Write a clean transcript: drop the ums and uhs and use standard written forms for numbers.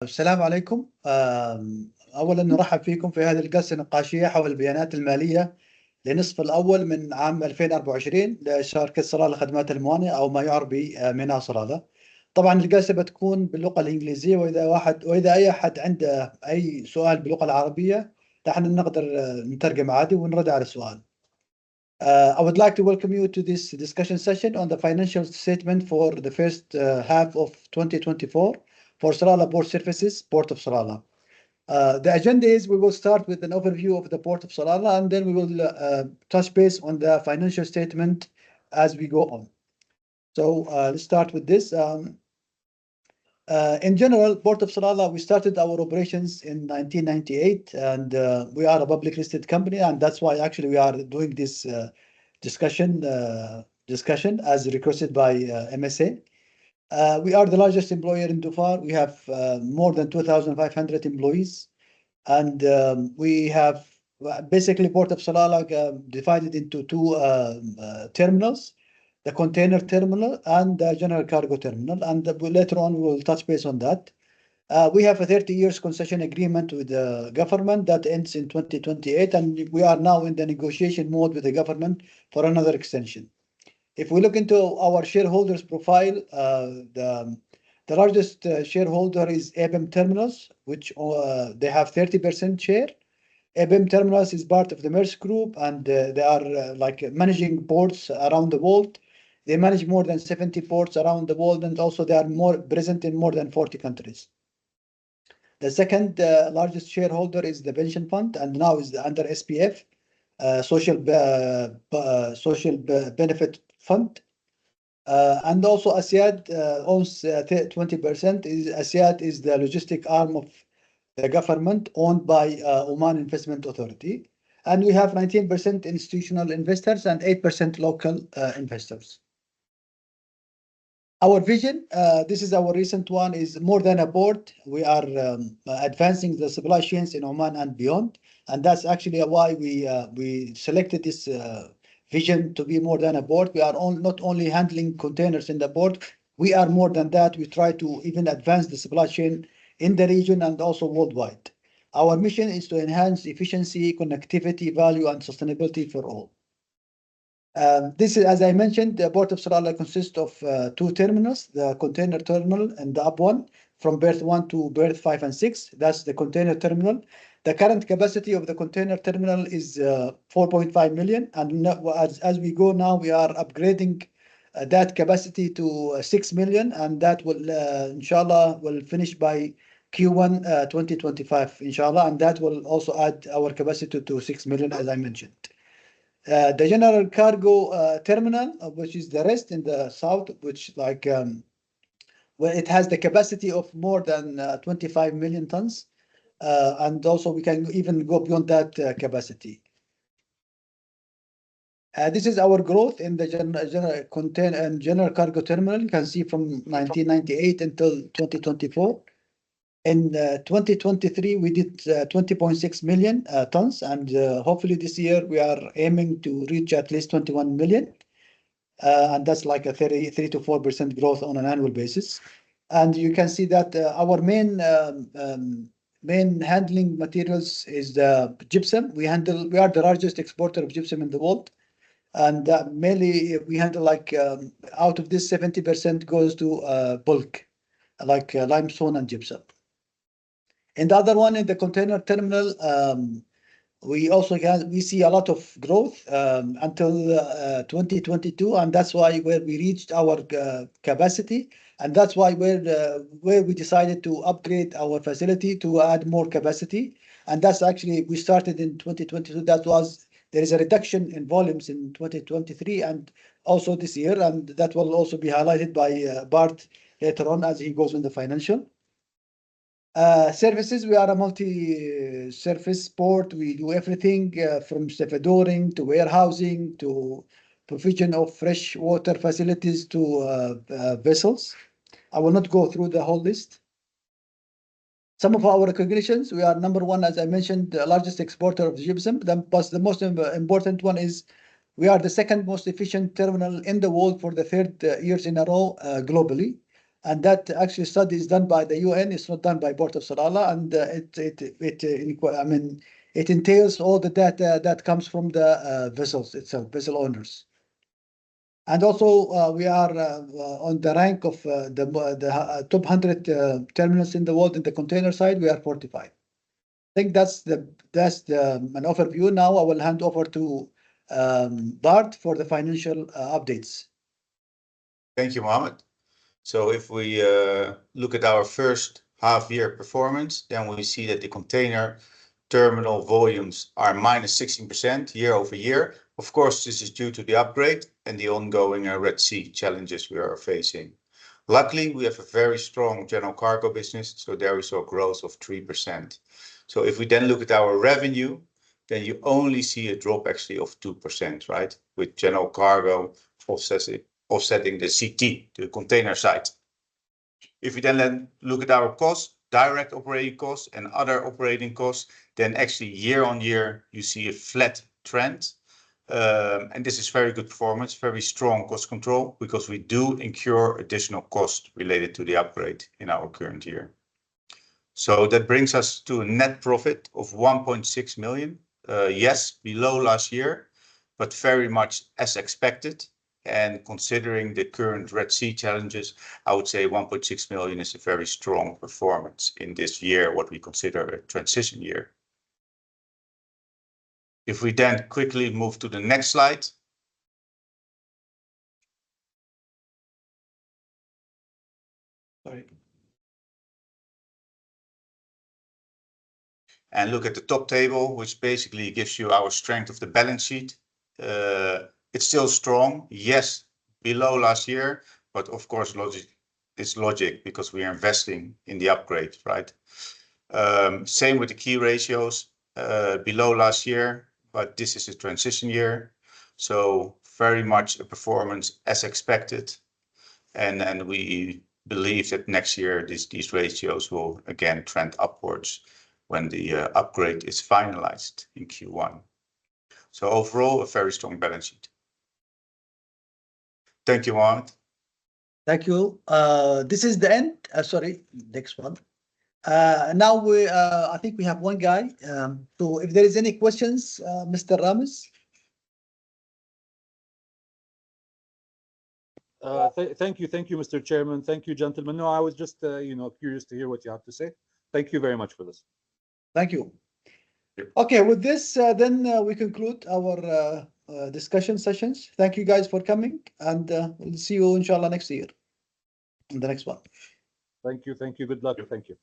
السلام عليكم. أولا نرحب فيكم في هذه الجلسة النقاشية حول البيانات المالية لنصف الأول من عام 2024 لشركة صلالة لخدمات الموانئ أو ما يعرف بميناء صلالة. طبعا الجلسة بتكون باللغة الإنجليزية، وإذا أي أحد عنده أي سؤال باللغة العربية نحن نقدر نترجم عادي ونرد على السؤال. I would like to welcome you to this discussion session on the financial statement for the first half of 2024 for Salalah Port Services, Port of Salalah. The agenda is we will start with an overview of the Port of Salalah, and then we will touch base on the financial statement as we go on. So let's start with this. In general, Port of Salalah, we started our operations in 1998, and we are a public listed company, and that's why actually we are doing this discussion as requested by MSA. We are the largest employer in Dhofar. We have more than 2,500 employees, and we have basically Port of Salalah divided into two terminals: the container terminal and the general cargo terminal, and later on we will touch base on that. We have a 30 years concession agreement with the government that ends in 2028, and we are now in the negotiation mode with the government for another extension. If we look into our shareholders profile, the largest shareholder is ABM Terminals, which they have 30% share. ABM Terminals is part of the Maersk Group, and they are like managing ports around the world. They manage more than 70 ports around the world, and also they are more present in more than 40 countries. The second largest shareholder is the pension fund, and now is under SPF, Social Benefit Fund. And also Asyad owns 20%. Asyad is the logistic arm of the government owned by Oman Investment Authority. And we have 19% institutional investors and 8% local investors. Our vision, this is our recent one, is more than a port. We are advancing the supply chains in Oman and beyond. And that's actually why we selected this vision to be more than a port. We are not only handling containers in the port, we are more than that. We try to even advance the supply chain in the region and also worldwide. Our mission is to enhance efficiency, connectivity, value, and sustainability for all. This is, as I mentioned, the Port of Salalah consists of two terminals: the container terminal and the up one from berth 1 to berth 5 and 6. That's the container terminal. The current capacity of the container terminal is 4.5 million, and as we go now, we are upgrading that capacity to 6 million, and that will, inshallah, will finish by Q1 2025, inshallah, and that will also add our capacity to 6 million, as I mentioned. The general cargo terminal, which is the rest in the south, which like well, it has the capacity of more than 25 million tons, and also we can even go beyond that capacity. This is our growth in the general container and general cargo terminal. You can see from 1998 until 2024. In 2023, we did 20.6 million tons, and hopefully this year we are aiming to reach at least 21 million. And that's like a 3 to 4% growth on an annual basis. And you can see that our main handling materials is the gypsum. We are the largest exporter of gypsum in the world. And mainly we handle like out of this 70% goes to bulk, like limestone and gypsum. And the other one in the container terminal, we see a lot of growth until 2022, and that's why where we reached our capacity, and that's why where we decided to upgrade our facility to add more capacity, and that's actually we started in 2022. There is a reduction in volumes in 2023 and also this year, and that will also be highlighted by Bart later on as he goes in the financial. Services, we are a multi-service port. We do everything from stevedoring to warehousing to provision of fresh water facilities to vessels. I will not go through the whole list. Some of our recognitions, we are number one, as I mentioned, the largest exporter of gypsum. But the most important one is we are the second most efficient terminal in the world for the third years in a row globally. And that actually study is done by the UN. It's not done by Port of Salalah, and it entails all the data that comes from the vessels itself, vessel owners. And also, we are on the rank of the top 100 terminals in the world in the container side. We are 45. I think that's an overview. Now I will hand over to Bart for the financial updates. Thank you, Mohammed. So if we look at our first half-year performance, then we see that the container terminal volumes are minus 16% year-over-year. Of course, this is due to the upgrade and the ongoing Red Sea challenges we are facing. Luckily, we have a very strong general cargo business, so there we saw growth of 3%. So if we then look at our revenue, then you only see a drop actually of 2%, right? With general cargo offsetting the CT, the container side. If we then look at our costs, direct operating costs and other operating costs, then actually year on year, you see a flat trend. And this is very good performance, very strong cost control, because we do incur additional costs related to the upgrade in our current year. So that brings us to a net profit of 1.6 million. Yes, below last year, but very much as expected. And considering the current Red Sea challenges, I would say 1.6 million is a very strong performance in this year, what we consider a transition year. If we then quickly move to the next slide. Sorry. And look at the top table, which basically gives you our strength of the balance sheet. It's still strong, yes, below last year, but of course it's logic because we are investing in the upgrade, right? Same with the key ratios, below last year, but this is a transition year. So very much a performance as expected. And we believe that next year these ratios will again trend upwards when the upgrade is finalized in Q1. So overall, a very strong balance sheet. Thank you, Mohammed. Thank you. This is the end. Sorry, next one. Now I think we have one guy. So if there is any questions, Mr. Ramis. Thank you, Mr. Chairman. Thank you, gentlemen. No, I was just curious to hear what you have to say. Thank you very much for this. Thank you. Okay, with this, then we conclude our discussion sessions. Thank you guys for coming, and we'll see you inshallah next year in the next one. Thank you. Good luck. Thank you.